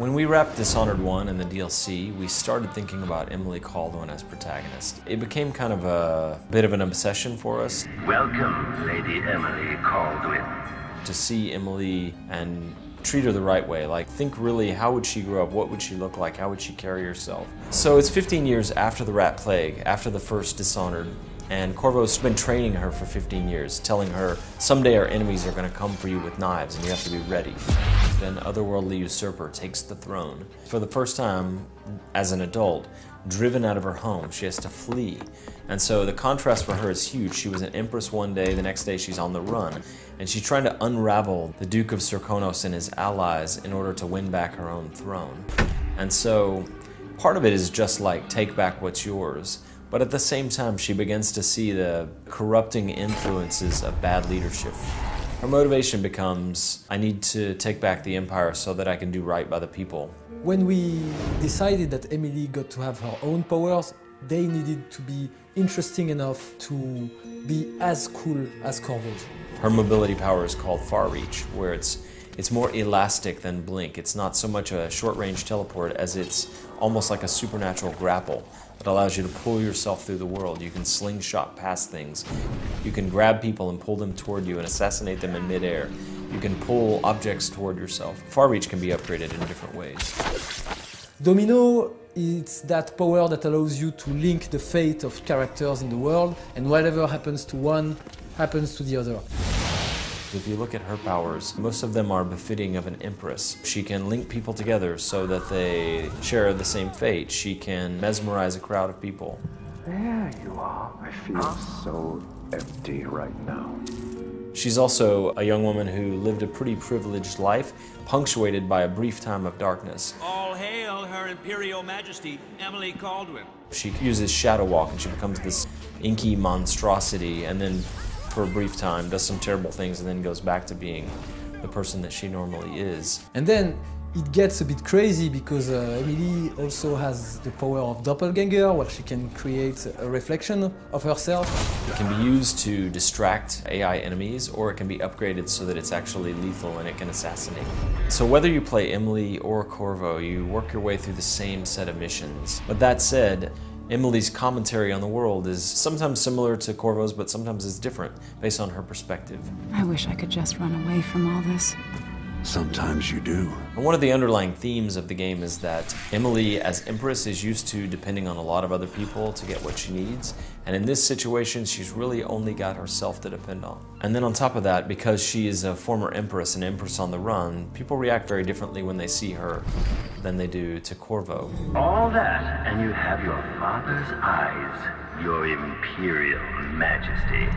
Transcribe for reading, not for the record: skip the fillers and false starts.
When we wrapped Dishonored 1 and the DLC, we started thinking about Emily Kaldwin as protagonist. It became kind of a bit of an obsession for us. Welcome, Lady Emily Kaldwin. To see Emily and treat her the right way. Like, think really, how would she grow up? What would she look like? How would she carry herself? So it's 15 years after the Rat Plague, after the first Dishonored, and Corvo's been training her for 15 years, telling her, someday our enemies are going to come for you with knives and you have to be ready. Then Otherworldly Usurper takes the throne. For the first time, as an adult, driven out of her home, she has to flee. And so the contrast for her is huge. She was an empress one day, the next day she's on the run. And she's trying to unravel the Duke of Serkonos and his allies in order to win back her own throne. And so part of it is just like, take back what's yours. But at the same time, she begins to see the corrupting influences of bad leadership. Her motivation becomes, I need to take back the Empire so that I can do right by the people. When we decided that Emily got to have her own powers, they needed to be interesting enough to be as cool as Corvo's. Her mobility power is called Far Reach, where it's more elastic than Blink. It's not so much a short-range teleport as it's almost like a supernatural grapple that allows you to pull yourself through the world. You can slingshot past things. You can grab people and pull them toward you and assassinate them in midair. You can pull objects toward yourself. Far Reach can be upgraded in different ways. Domino, it's that power that allows you to link the fate of characters in the world, and whatever happens to one happens to the other. If you look at her powers, most of them are befitting of an empress. She can link people together so that they share the same fate. She can mesmerize a crowd of people. There you are. I feel so empty right now. She's also a young woman who lived a pretty privileged life, punctuated by a brief time of darkness. All hail Her Imperial Majesty, Emily Kaldwin. She uses Shadow Walk and she becomes this inky monstrosity, and then for a brief time does some terrible things and then goes back to being the person that she normally is. And then it gets a bit crazy because Emily also has the power of Doppelganger, where she can create a reflection of herself. It can be used to distract AI enemies, or it can be upgraded so that it's actually lethal and it can assassinate. So whether you play Emily or Corvo, you work your way through the same set of missions. But that said, Emily's commentary on the world is sometimes similar to Corvo's, but sometimes it's different based on her perspective. I wish I could just run away from all this. Sometimes you do. And one of the underlying themes of the game is that Emily, as Empress, is used to depending on a lot of other people to get what she needs. And in this situation, she's really only got herself to depend on. And then on top of that, because she is a former Empress, an Empress on the run, people react very differently when they see her than they do to Corvo. All that, and you have your father's eyes, your Imperial Majesty.